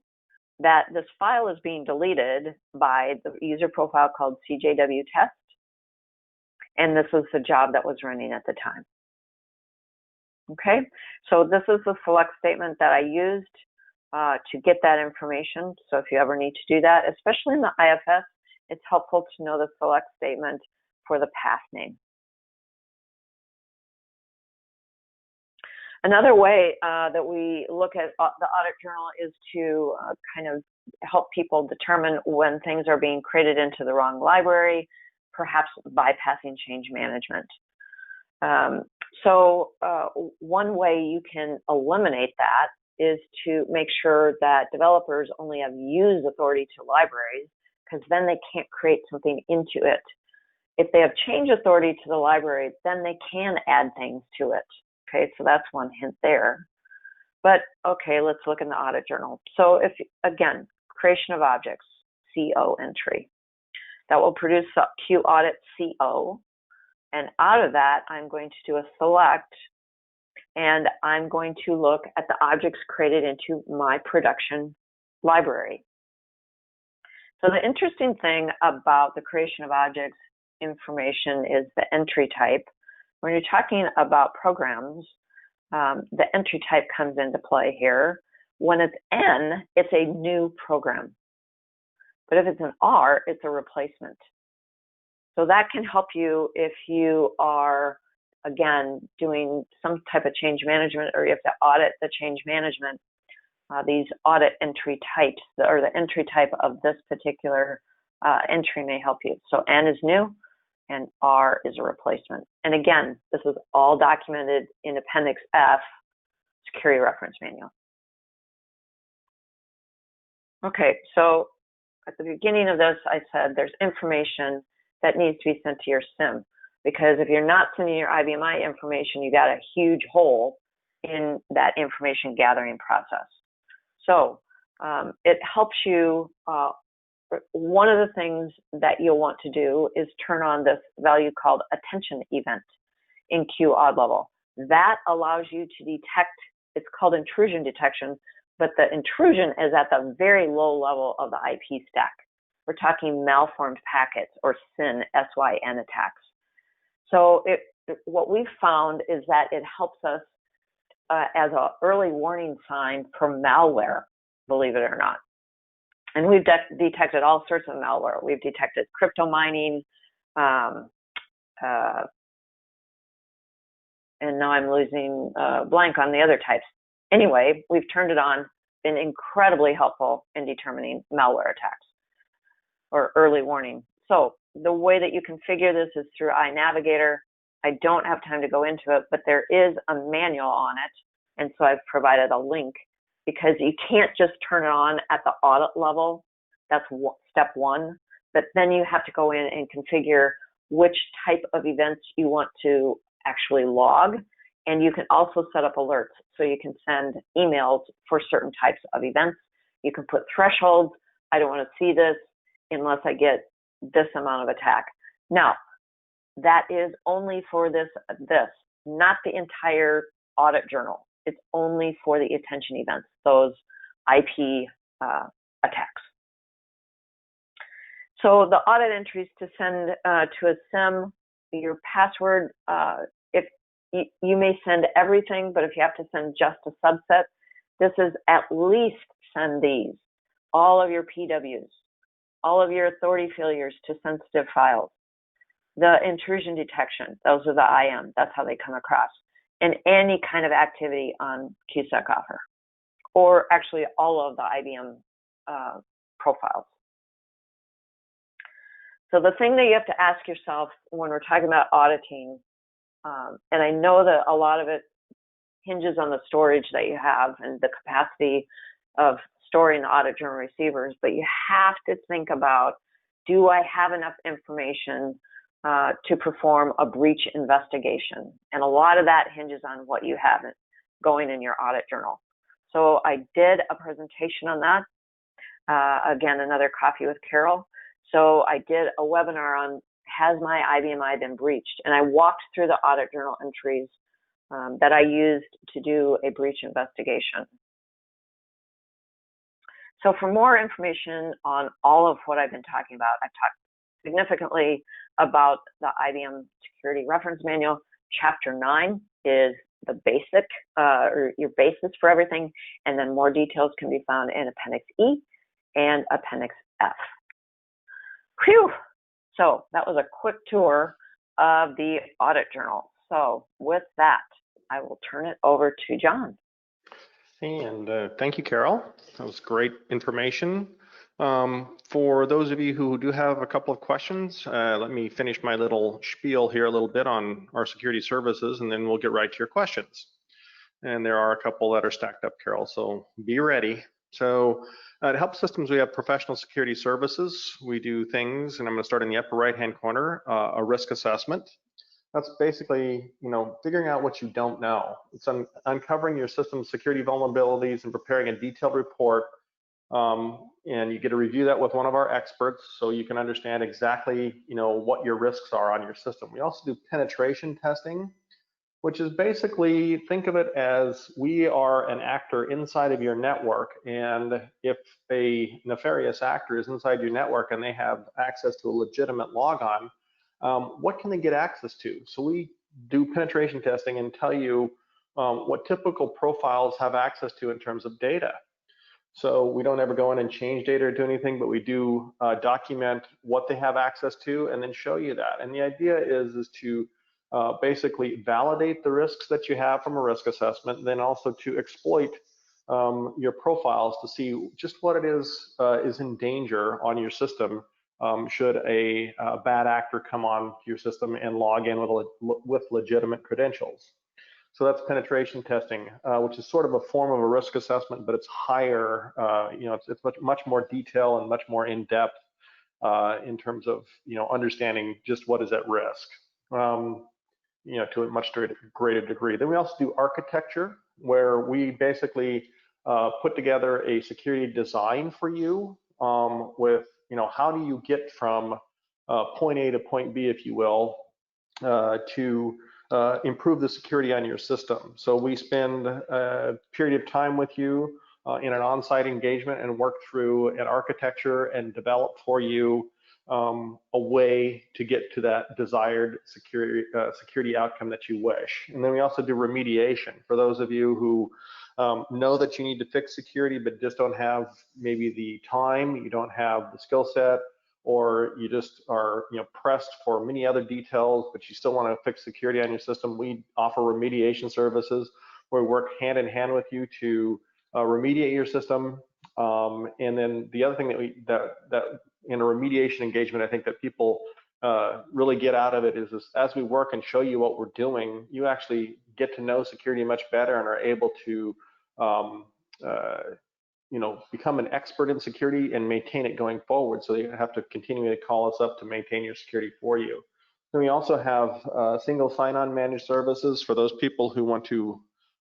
Speaker 2: that this file is being deleted by the user profile called CJW test, and this was the job that was running at the time. Okay, so this is the select statement that I used to get that information. So if you ever need to do that, especially in the IFS, it's helpful to know the select statement for the path name. Another way that we look at the audit journal is to kind of help people determine when things are being created into the wrong library, perhaps bypassing change management. So one way you can eliminate that is to make sure that developers only have use authority to libraries, because then they can't create something into it. If they have change authority to the library, then they can add things to it. Okay, so that's one hint there. But okay, let's look in the audit journal. So if, again, creation of objects, CO entry, that will produce a Q audit CO. And out of that, I'm going to do a select, and I'm going to look at the objects created into my production library. So the interesting thing about the creation of objects information is the entry type. When you're talking about programs, the entry type comes into play here. When it's N, it's a new program. But if it's an R, it's a replacement. So that can help you if you are, again, doing some type of change management, or you have to audit the change management. These audit entry types, or the entry type of this particular entry may help you. So N is new, and R is a replacement. And again, this is all documented in Appendix F, Security Reference Manual. Okay, so at the beginning of this, I said there's information that needs to be sent to your SIEM, because if you're not sending your IBMI information, you got a huge hole in that information gathering process. So it helps you. One of the things that you'll want to do is turn on this value called attention event in QAud level. That allows you to detect, it's called intrusion detection, but the intrusion is at the very low level of the IP stack. We're talking malformed packets, or SYN, SYN attacks. So what we've found is that it helps us as an early warning sign for malware, believe it or not. And we've detected all sorts of malware. We've detected crypto mining, and now I'm losing blank on the other types. Anyway, we've turned it on, been incredibly helpful in determining malware attacks or early warning. So the way that you configure this is through iNavigator. I don't have time to go into it, but there is a manual on it. And so I've provided a link, because you can't just turn it on at the audit level. That's step one. But then you have to go in and configure which type of events you want to actually log. And you can also set up alerts. So you can send emails for certain types of events. You can put thresholds. I don't want to see this unless I get this amount of attack. Now, that is only for this, not the entire audit journal. It's only for the attention events, those IP attacks. So the audit entries to send to a SIEM, your password, if you may send everything, but if you have to send just a subset, this is at least send these, all of your PWs, all of your authority failures to sensitive files, the intrusion detection, those are the IM, that's how they come across, and any kind of activity on QSec offer, or actually all of the IBM profiles. So the thing that you have to ask yourself when we're talking about auditing, and I know that a lot of it hinges on the storage that you have and the capacity of storing the audit journal receivers, but you have to think about, do I have enough information to perform a breach investigation. And a lot of that hinges on what you have going in your audit journal. So I did a presentation on that. Again, another coffee with Carol. So I did a webinar on, has my IBMI been breached? And I walked through the audit journal entries that I used to do a breach investigation. So for more information on all of what I've been talking about, I've talked significantly about the IBM Security Reference Manual. Chapter 9 is the basic, or your basis for everything, and then more details can be found in Appendix E and Appendix F. Phew! So that was a quick tour of the audit journal. So with that, I will turn it over to John.
Speaker 1: And thank you, Carol. That was great information. For those of you who do have a couple of questions, let me finish my little spiel here a little bit on our security services, and then we'll get right to your questions. And there are a couple that are stacked up, Carol, so be ready. So at HelpSystems, we have professional security services. We do things, and I'm going to start in the upper right-hand corner, a risk assessment. That's basically, figuring out what you don't know. It's uncovering your system's security vulnerabilities and preparing a detailed report. And you get to review that with one of our experts so you can understand exactly, what your risks are on your system. We also do penetration testing, which is basically, think of it as we are an actor inside of your network. And if a nefarious actor is inside your network and they have access to a legitimate logon, what can they get access to? So we do penetration testing and tell you what typical profiles have access to in terms of data. So we don't ever go in and change data or do anything, but we do document what they have access to and then show you that. And the idea is to basically validate the risks that you have from a risk assessment, and then also to exploit your profiles to see just what it is in danger on your system should a bad actor come on your system and log in with legitimate credentials. So that's penetration testing, which is sort of a form of a risk assessment, but it's higher. It's much more detail and much more in depth in terms of understanding just what is at risk. To a much greater degree. Then we also do architecture, where we basically put together a security design for you with, how do you get from point A to point B, if you will, to improve the security on your system. So we spend a period of time with you in an on-site engagement and work through an architecture and develop for you a way to get to that desired security outcome that you wish. And then we also do remediation for those of you who know that you need to fix security but just don't have maybe the time, you don't have the skill set, or you just are pressed for many other details, but you still want to fix security on your system. We offer remediation services where we work hand in hand with you to remediate your system. And then the other thing that in a remediation engagement, I think that people really get out of it is as we work and show you what we're doing, you actually get to know security much better and are able to become an expert in security and maintain it going forward. So you have to continually call us up to maintain your security for you. Then we also have single sign-on managed services for those people who want to,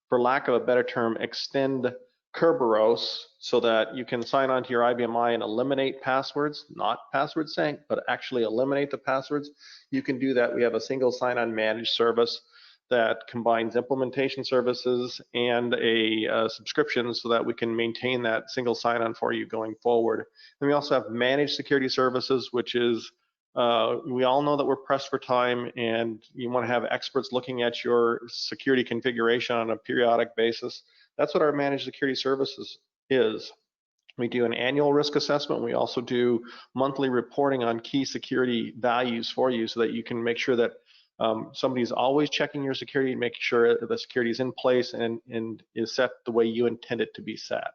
Speaker 1: for lack of a better term, extend Kerberos so that you can sign on to your IBMI and eliminate passwords, not password sync, but actually eliminate the passwords. You can do that. We have a single sign-on managed service that combines implementation services and a subscription so that we can maintain that single sign-on for you going forward. And we also have managed security services, which is, we all know that we're pressed for time and you want to have experts looking at your security configuration on a periodic basis. That's what our managed security services is. We do an annual risk assessment. We also do monthly reporting on key security values for you so that you can make sure that somebody's always checking your security and making sure that the security is in place and is set the way you intend it to be set.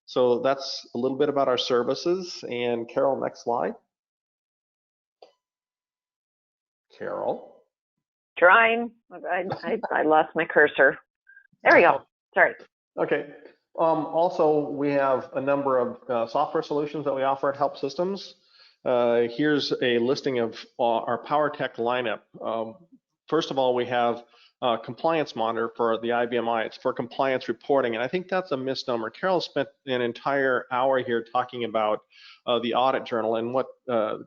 Speaker 1: So that's a little bit about our services. And Carol, next slide. Carol.
Speaker 2: Trying. I lost my cursor. There we go. Sorry.
Speaker 1: Okay. Also, we have a number of software solutions that we offer at HelpSystems. Here's a listing of our PowerTech lineup. First of all, we have compliance monitor for the IBMI. It's for compliance reporting, and I think that's a misnomer. Carol spent an entire hour here talking about the audit journal, and what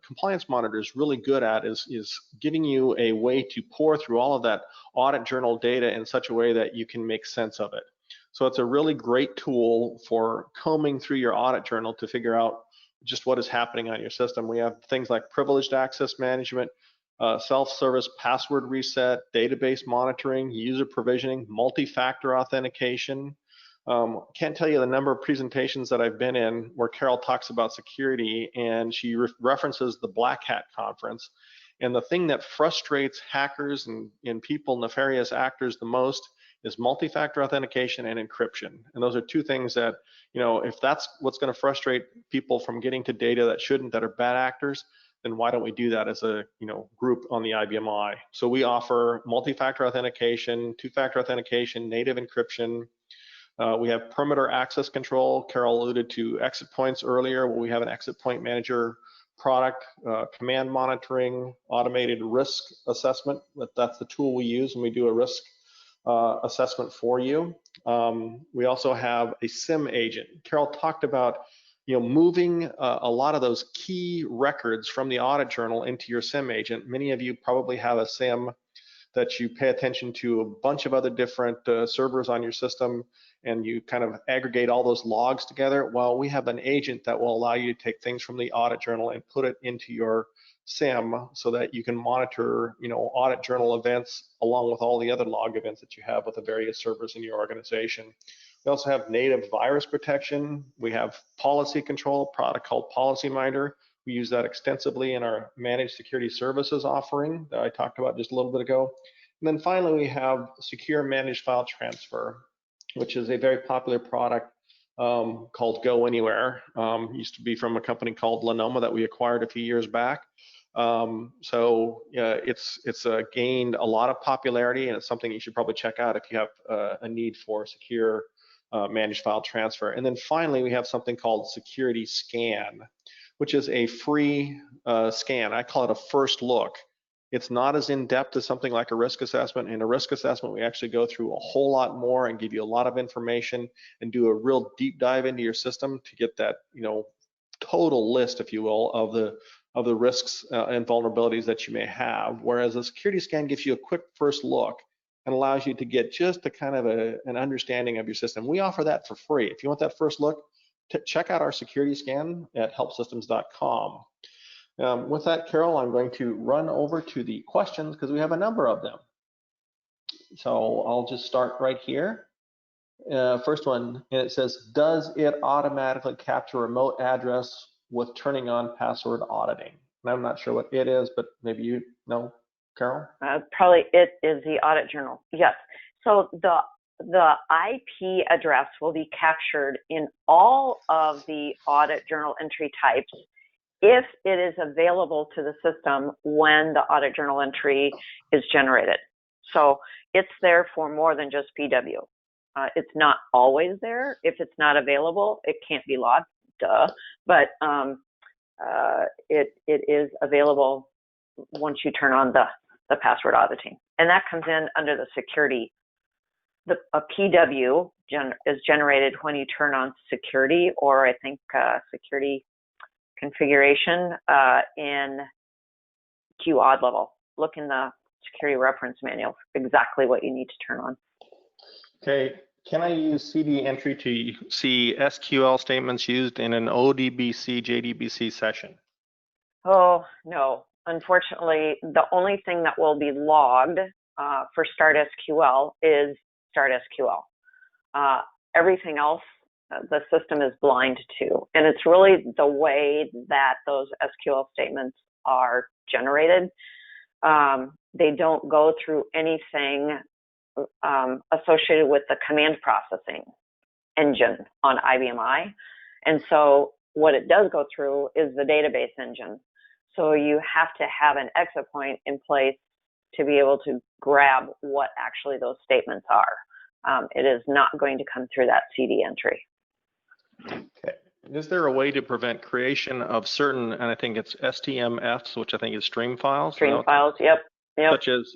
Speaker 1: compliance monitor is really good at is giving you a way to pour through all of that audit journal data in such a way that you can make sense of it. So it's a really great tool for combing through your audit journal to figure out just what is happening on your system. We have things like privileged access management, self-service password reset, database monitoring, user provisioning, multi-factor authentication. Can't tell you the number of presentations that I've been in where Carol talks about security and she references the Black Hat conference. And the thing that frustrates hackers and people, nefarious actors the most is multi-factor authentication and encryption. And those are two things that, if that's what's going to frustrate people from getting to data that shouldn't, that are bad actors, then why don't we do that as a group on the IBMI? So we offer multi-factor authentication, two-factor authentication, native encryption. We have perimeter access control. Carol alluded to exit points earlier, where we have an exit point manager product, command monitoring, automated risk assessment. That's the tool we use when we do a risk assessment for you. We also have a SIEM agent. Carol talked about moving a lot of those key records from the audit journal into your SIEM agent. Many of you probably have a SIEM that you pay attention to a bunch of other different servers on your system, and you kind of aggregate all those logs together. Well, we have an agent that will allow you to take things from the audit journal and put it into your SIEM so that you can monitor, audit journal events along with all the other log events that you have with the various servers in your organization. We also have native virus protection. We have policy control, a product called Policy Minder. We use that extensively in our managed security services offering that I talked about just a little bit ago. And then finally, we have secure managed file transfer, which is a very popular product called Go Anywhere. Used to be from a company called Lenoma that we acquired a few years back. It's gained a lot of popularity, and it's something you should probably check out if you have a need for secure managed file transfer. And then finally, we have something called Security Scan, which is a free scan. I call it a first look. It's not as in-depth as something like a risk assessment. In a risk assessment, we actually go through a whole lot more and give you a lot of information and do a real deep dive into your system to get that, total list, if you will, of the risks and vulnerabilities that you may have. Whereas a security scan gives you a quick first look and allows you to get just a kind of an understanding of your system. We offer that for free. If you want that first look, check out our security scan at HelpSystems.com. With that, Carol, I'm going to run over to the questions because we have a number of them. So I'll just start right here. First one, and it says, does it automatically capture remote address with turning on password auditing? And I'm not sure what it is, but maybe you know, Carol?
Speaker 2: Probably it is the audit journal, yes. So the IP address will be captured in all of the audit journal entry types if it is available to the system when the audit journal entry is generated. So it's there for more than just PW. It's not always there. If it's not available, it can't be logged, duh. But it is available once you turn on the password auditing. And that comes in under the security. A PW is generated when you turn on security, or I think security configuration in QAud level. Look in the security reference manual, exactly what you need to turn on.
Speaker 1: Okay, can I use CD entry to see SQL statements used in an ODBC, JDBC session?
Speaker 2: Oh, no. Unfortunately, the only thing that will be logged for Start SQL is Start SQL. Everything else, the system is blind to. And it's really the way that those SQL statements are generated. They don't go through anything associated with the command processing engine on IBMI. And so what it does go through is the database engine. So you have to have an exit point in place to be able to grab what actually those statements are. It is not going to come through that CD entry.
Speaker 1: Okay. is there a way to prevent creation of certain, and I think it's STMFs, which I think is stream files?
Speaker 2: Stream files, yep.
Speaker 1: Such as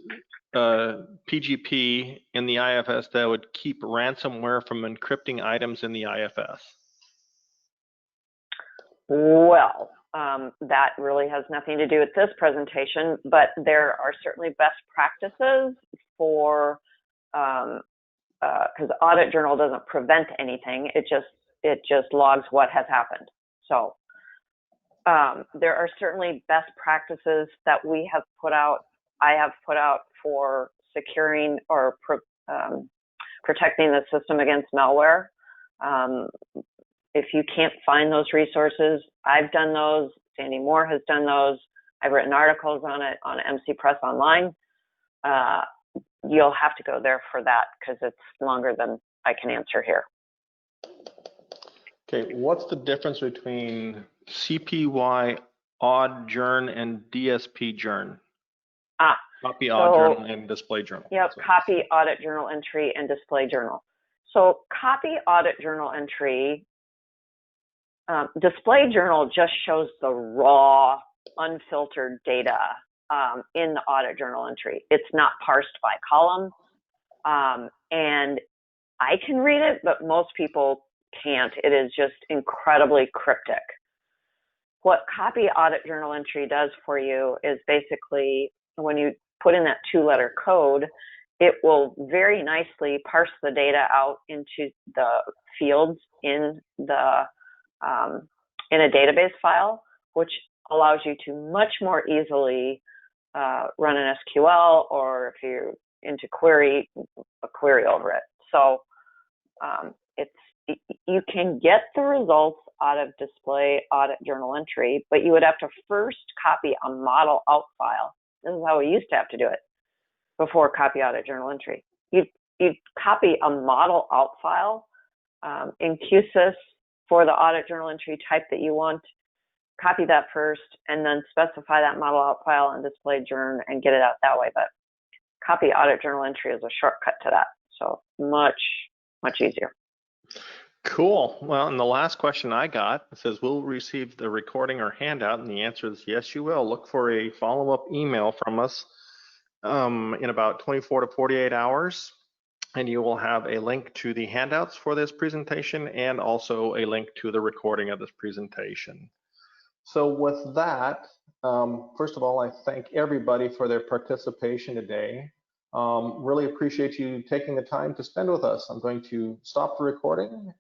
Speaker 1: PGP in the IFS that would keep ransomware from encrypting items in the IFS?
Speaker 2: Well, that really has nothing to do with this presentation, but there are certainly best practices for, because Audit Journal doesn't prevent anything, it just logs what has happened. So there are certainly best practices that we have put out, I have put out for securing or protecting the system against malware. If you can't find those resources, I've done those, Sandy Moore has done those, I've written articles on it on MC Press Online. You'll have to go there for that because it's longer than I can answer here.
Speaker 1: Okay, what's the difference between CPY Aud Journal and DSP Journal? Copy Aud Journal and Display Journal.
Speaker 2: Yep, copy Audit Journal entry and Display Journal. So copy Audit Journal entry, Display Journal just shows the raw, unfiltered data in the Audit Journal entry. It's not parsed by column, and I can read it, but most people can't. It is just incredibly cryptic. What copy Audit Journal entry does for you is basically when you put in that 2-letter code, it will very nicely parse the data out into the fields in the in a database file, which allows you to much more easily run an SQL, or if you're into query, a query over it. So you can get the results out of Display Audit Journal entry, but you would have to first copy a model out file. This is how we used to have to do it before copy Audit Journal entry. You'd copy a model out file in QSYS for the Audit Journal entry type that you want, copy that first, and then specify that model out file in Display Journal and get it out that way. But copy Audit Journal entry is a shortcut to that. So much, much easier.
Speaker 1: Cool. Well, and the last question I got says, will we receive the recording or handout? And the answer is yes, you will. Look for a follow-up email from us in about 24 to 48 hours. And you will have a link to the handouts for this presentation and also a link to the recording of this presentation. So with that, first of all, I thank everybody for their participation today. Really appreciate you taking the time to spend with us. I'm going to stop the recording.